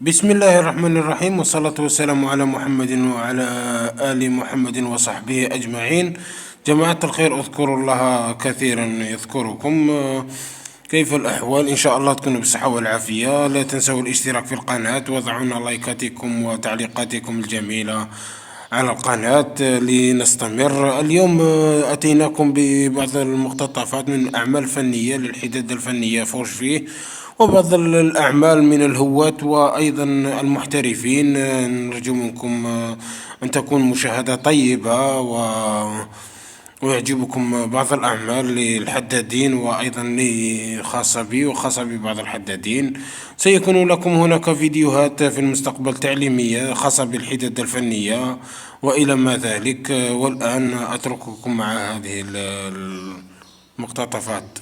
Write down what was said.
بسم الله الرحمن الرحيم، والصلاة والسلام على محمد وعلى آل محمد وصحبه أجمعين. جماعة الخير، اذكروا الله كثيرا يذكركم. كيف الأحوال؟ إن شاء الله تكونوا بالصحة والعافية. لا تنسوا الاشتراك في القناة، وضعونا لايكاتكم وتعليقاتكم الجميلة على القناة لنستمر. اليوم أتيناكم ببعض المقتطفات من الأعمال الفنية للحداد الفنية فوش فيه، وبعض الأعمال من الهواة وأيضا المحترفين. نرجو منكم أن تكون مشاهدة طيبة ويعجبكم بعض الأعمال للحدادين، وأيضا لي خاصة بي وخاصة ببعض الحدادين. سيكون لكم هناك فيديوهات في المستقبل تعليمية خاصة بالحداد الفنية وإلى ما ذلك. والآن أترككم مع هذه المقتطفات.